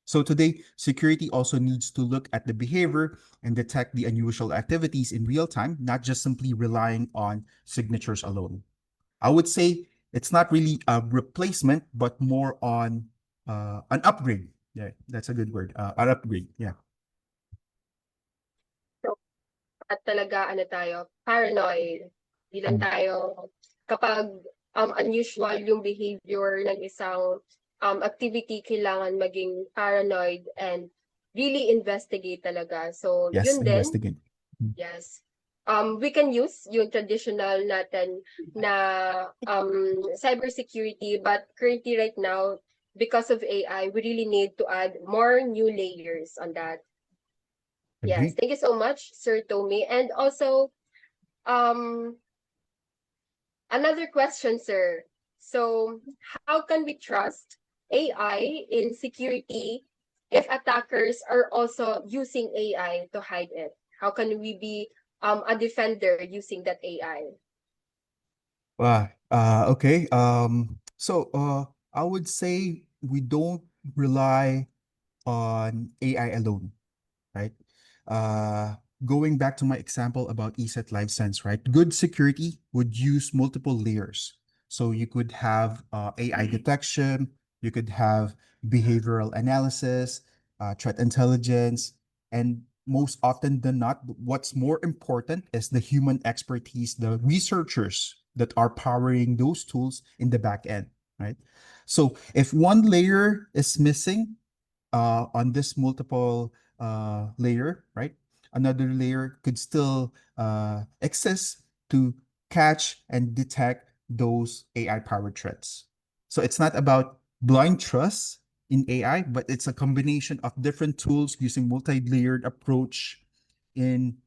So today, security also needs to look at the behavior and detect the unusual activities in real time, not just simply relying on signatures alone. I would say it's not really a replacement, but more on an upgrade. Yeah, that's a good word. An upgrade. Yeah. So, at talaga, ano tayo, paranoid. Di lang Mm. tayo, kapag unusual yung behavior ng isang activity, kailangan maging paranoid and really investigate talaga. So, Yes, yun din, investigate. Mm. yes. We can use yung traditional natin na cybersecurity, but currently right now, because of AI, we really need to add more new layers on that. Yes, Agree. thank you so much, Sir Tommy. And also, um, another question, sir. So, how can we trust AI in security if attackers are also using AI to hide it? How can we be a defender using that AI? Okay. I would say we don't rely on AI alone, right? Uh, Going back to my example about ESET LiveSense, right? Good security would use multiple layers. So you could have AI detection, you could have behavioral analysis, threat intelligence, and most often than not, what's more important is the human expertise, the researchers that are powering those tools in the back end, right? So if one layer is missing, on this multiple layer, right? Another layer could still exist to catch and detect those AI powered threats. So it's not about blind trust in AI, but it's a combination of different tools using multi-layered approach in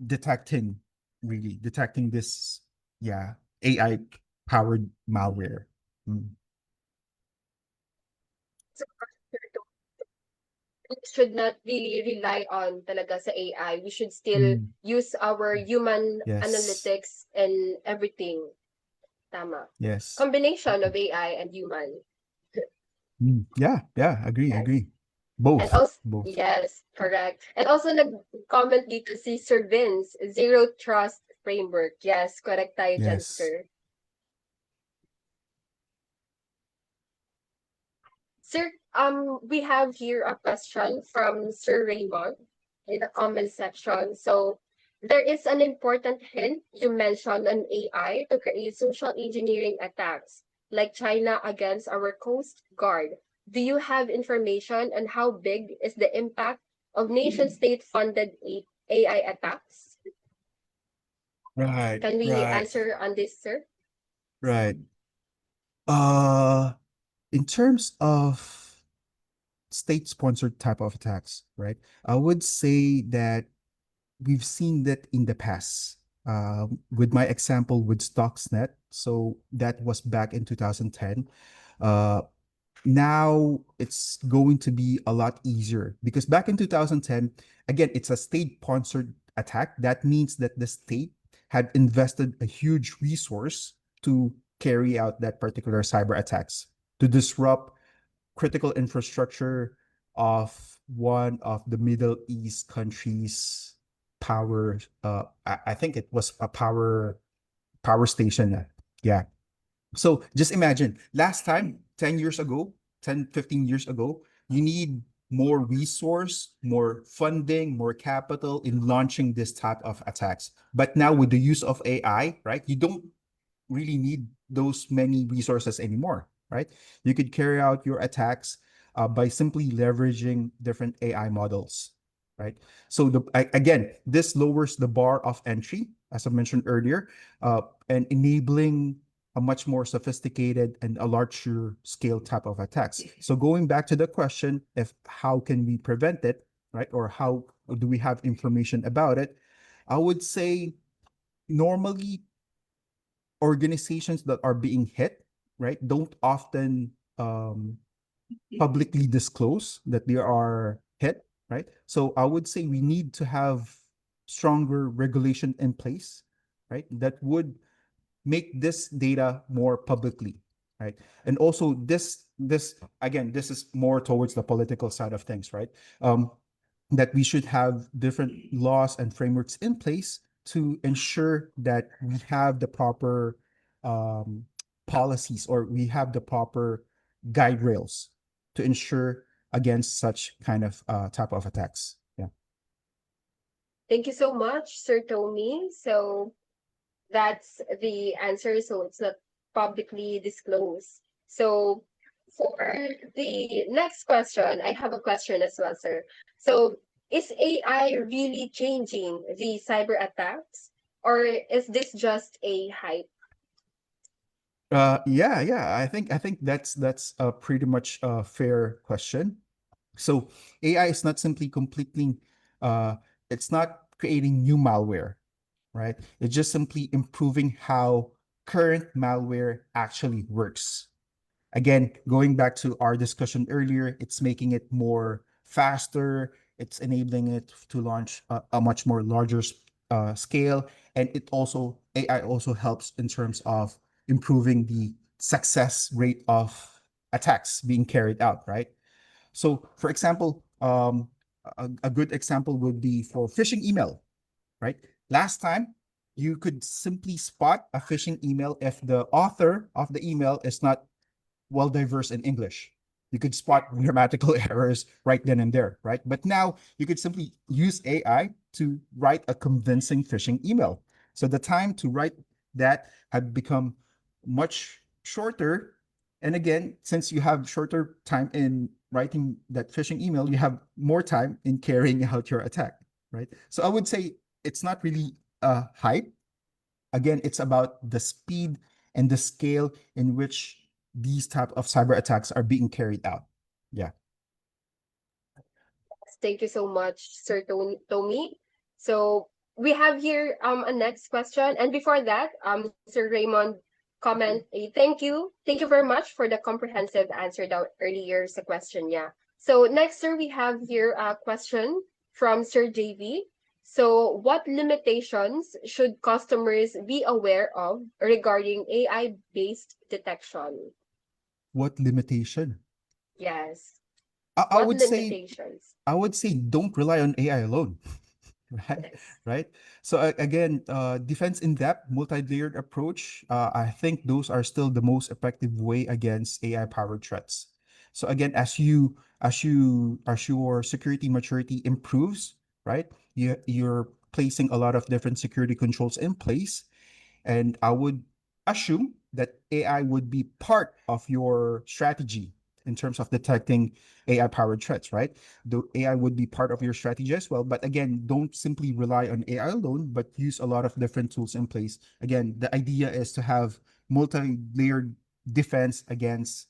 detecting, really detecting this, yeah, AI powered malware. Mm. So, we should not really rely on talaga sa AI. We should still Mm. use our human Yes. analytics and everything. Tama. Yes. Combination of AI and human. Yeah, yeah, agree, Yes. agree. And Both, also, both. yes, correct. And also nag-comment dito si Sir Vince, Zero Trust Framework. Yes, correct tayo dyan, Yes. sir. Sir, we have here a question from Sir Raymond in the comment section. So, there is an important hint you mentioned on AI to create social engineering attacks, like China against our Coast Guard. Do you have information on how big is the impact of nation-state funded AI attacks? Right, Can we right, answer on this, sir? right. Uh, in terms of state-sponsored type of attacks, right? I would say that we've seen that in the past. With my example with Stuxnet, so that was back in 2010. Uh, Now it's going to be a lot easier because back in 2010, again, it's a state sponsored attack. That means that the state had invested a huge resource to carry out that particular cyber attacks to disrupt critical infrastructure of one of the Middle East countries power. I think it was a power station. Yeah. So just imagine last time, 10 years ago, 10, 15 years ago, you need more resource, more funding, more capital in launching this type of attacks. But now with the use of AI, right? You don't really need those many resources anymore, right? You could carry out your attacks by simply leveraging different AI models, right? So again, this lowers the bar of entry, as I mentioned earlier, and enabling a much more sophisticated and a larger scale type of attacks. So going back to the question, if how can we prevent it, right? Or how do we have information about it? I would say normally organizations that are being hit, right, don't often publicly disclose that they are hit, right? So I would say we need to have stronger regulation in place, right? That would make this data more publicly, right? And also this again, this is more towards the political side of things, right? That we should have different laws and frameworks in place to ensure that we have the proper um, policies, or we have the proper guide rails to ensure against such kind of type of attacks. Yeah. Thank you so much, Sir Tommy. So that's the answer. So it's not publicly disclosed. So for the next question, I have a question as well, sir. So is AI really changing the cyber attacks, or is this just a hype? Yeah. I think that's a pretty much a fair question. So AI is not simply completely, uh, it's not creating new malware, right? It's just simply improving how current malware actually works. Again, going back to our discussion earlier, it's making it more faster. It's enabling it to launch a much more larger scale, and it also AI also helps in terms of improving the success rate of attacks being carried out. Right. So, for example, a good example would be for phishing email. Right. Last time, you could simply spot a phishing email if the author of the email is not well diverse in English. You could spot grammatical errors right then and there, right? But now you could simply use AI to write a convincing phishing email. So the time to write that had become much shorter. And again, since you have shorter time in writing that phishing email, you have more time in carrying out your attack, right? So I would say it's not really a hype. Again, it's about the speed and the scale in which these type of cyber attacks are being carried out. Yeah. Thank you so much, Sir Tommy. So we have here a next question. And before that, Sir Raymond comment a Thank you very much for the comprehensive answer that earlier sa question. Yeah. So next, sir, we have here a question from Sir JV. So what limitations should customers be aware of regarding AI-based detection? What limitation? Yes. I, I What would say limitations? I would say don't rely on AI alone. Right. Yes. Right. So again, defense in depth, multi-layered approach. I think those are still the most effective way against AI powered threats. So again, as your security maturity improves, right, you're placing a lot of different security controls in place, and I would assume that AI would be part of your strategy in terms of detecting AI powered threats, right? The AI would be part of your strategy as well. But again, don't simply rely on AI alone, but use a lot of different tools in place. Again, the idea is to have multi layered defense against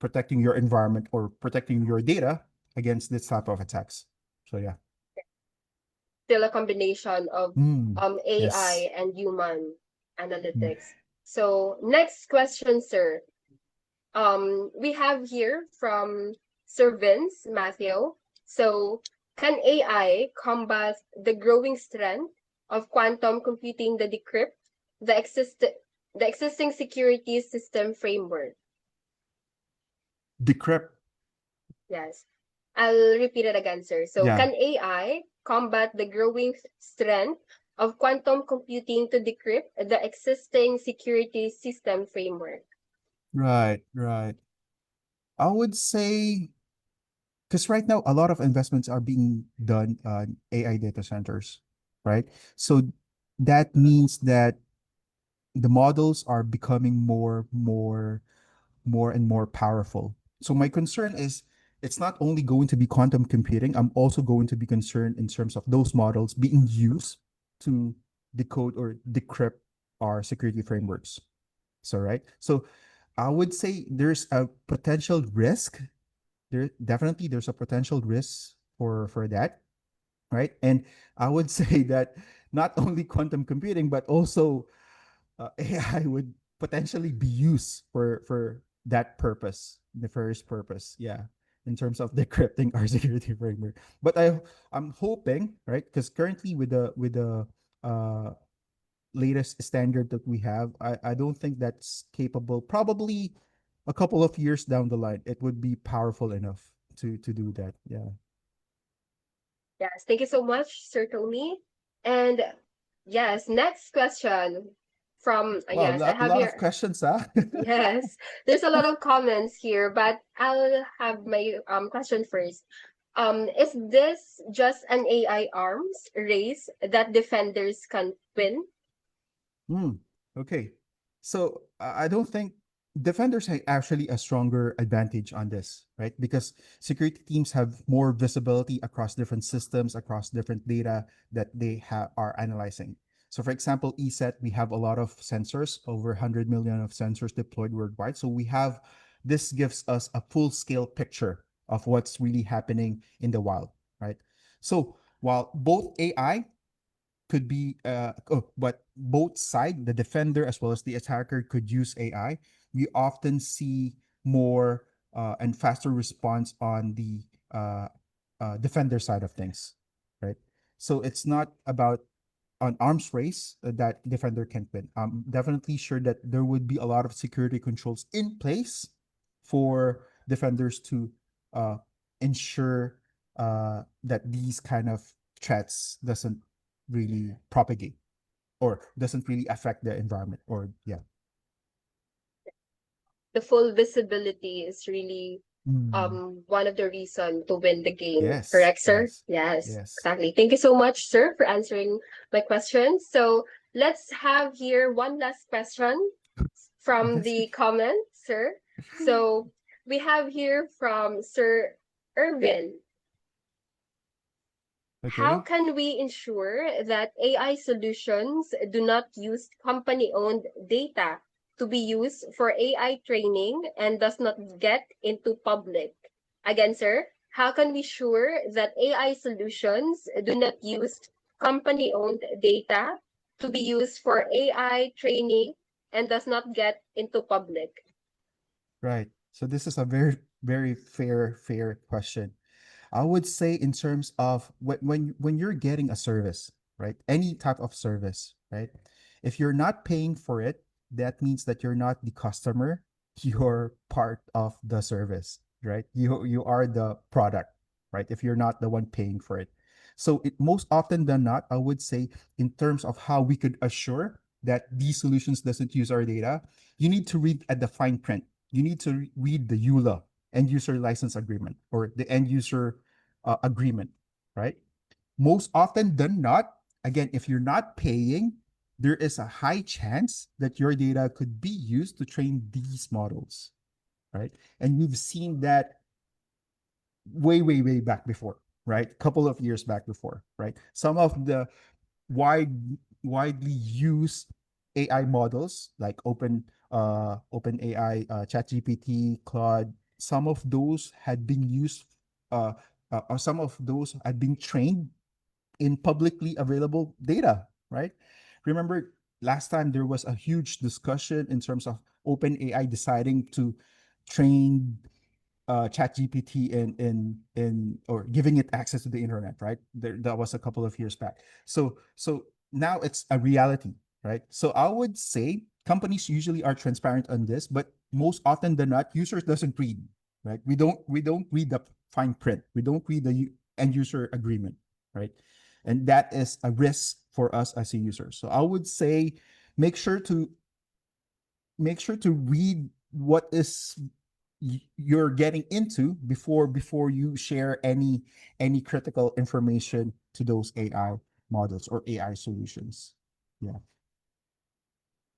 protecting your environment or protecting your data against this type of attacks. So, yeah. Still a combination of AI Yes. and human Mm. analytics. So next question, sir. We have here from Sir Vince Matthew. So can AI combat the growing strength of quantum computing the decrypt the exist the existing security system framework? Decrypt. Yes. I'll repeat it again, sir. So, Yeah. can AI combat the growing strength of quantum computing to decrypt the existing security system framework? Right. Right. I would say because right now a lot of investments are being done on AI data centers, right? So that means that the models are becoming more and more powerful. So my concern is it's not only going to be quantum computing, I'm also going to be concerned in terms of those models being used to decode or decrypt our security frameworks. So right. So I would say there's a potential risk. There's a potential risk for that, right? And I would say that not only quantum computing, but also AI would potentially be used for that purpose, the first purpose, yeah, in terms of decrypting our security framework. But I'm hoping, right? Because currently with the uh, latest standard that we have, I don't think that's capable. Probably a couple of years down the line, it would be powerful enough to do that. Yeah. Yes, thank you so much, Sir Tony. And yes, next question from Wow, yes, I a have lot of here. questions, huh? Yes, there's a lot of comments here, but I'll have my question first. Is this just an AI arms race that defenders can win? Hmm. Okay. So I don't think defenders have actually a stronger advantage on this, right? Because security teams have more visibility across different systems, across different data that they are analyzing. So, for example, ESET, we have a lot of sensors, over 100 million of sensors deployed worldwide. So we have this gives us a full scale picture of what's really happening in the wild, right? So while both AI could be but both side, the defender as well as the attacker, could use AI. We often see more and faster response on the defender side of things, right? So it's not about an arms race that defender can win. I'm definitely sure that there would be a lot of security controls in place for defenders to uh, ensure that these kind of threats doesn't really propagate or doesn't really affect the environment or yeah. The full visibility is really Mm. one of the reason to win the game, Yes, correct, sir? yes, Yes, yes. exactly. Thank you so much, sir, for answering my questions. So let's have here one last question from Yes. the comments, sir. So we have here from Sir Irvin. How Okay. can we ensure that AI solutions do not use company-owned data to be used for AI training and does not get into public? Again, sir, how can we sure that AI solutions do not use company-owned data to be used for AI training and does not get into public? Right. So this is a very fair question. I would say in terms of when you're getting a service, right? Any type of service, right? If you're not paying for it, that means that you're not the customer, you're part of the service, right? You are the product, right? If you're not the one paying for it. So it most often than not, I would say in terms of how we could assure that these solutions doesn't use our data, you need to read at the fine print. You need to read the EULA, end user license agreement, or the end user agreement, right? Most often than not, again, if you're not paying, there is a high chance that your data could be used to train these models, right? And we've seen that way back before, right? A couple of years back before, right? Some of the wide widely used AI models like Open AI, ChatGPT, Claude. Some of those had been used, uh, or some of those had been trained in publicly available data, right? Remember last time there was a huge discussion in terms of Open AI deciding to train chat gpt in or giving it access to the internet, right? That was a couple of years back. So now it's a reality, right? So I would say companies usually are transparent on this, but most often than not users doesn't read, right? We don't read the fine print, we don't read the end user agreement, right? And that is a risk for us as a user. So I would say make sure to read what is you're getting into before you share any critical information to those AI models or AI solutions. Yeah.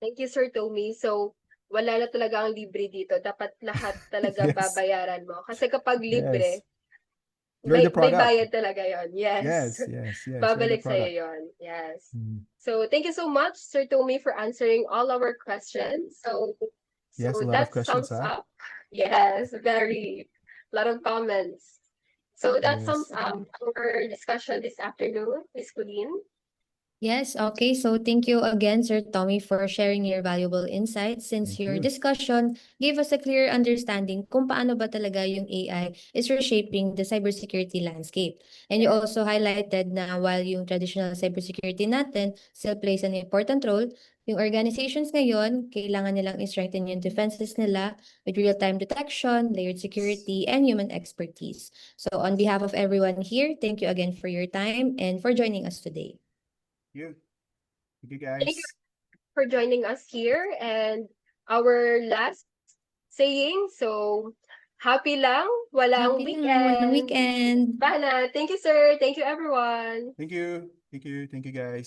Thank you, Sir Tommy. So, wala na talaga ang libre dito. Dapat lahat talaga Yes. babayaran mo. Kasi kapag Yes. libre, You're the may product. bayad talaga yon. Yes. Yes, yes, yes. You're the Babalik sa'yo product. yon. Yes. Mm. So, thank you so much, Sir Tommy, for answering all our questions. Yes, a So lot of that questions, sums huh? up. Yes, very lot of comments. So that sums Yes. up our discussion this afternoon, Miss Colleen. Yes, okay. So thank you again, Sir Tommy, for sharing your valuable insights since Thank your you. discussion gave us a clear understanding kung paano ba talaga yung AI is reshaping the cybersecurity landscape. And you Yes. also highlighted na while yung traditional cybersecurity natin still plays an important role, yung organizations ngayon, kailangan nilang i-strengthen yung defenses nila with real-time detection, layered security, and human expertise. So on behalf of everyone here, thank you again for your time and for joining us today. You. Thank you, Thank you guys. for joining us here. And our last saying, so happy lang, walang Happy lang, walang weekend. weekend. Bana. Thank you, sir. Thank you, everyone. Thank you. Thank you. Thank you, guys.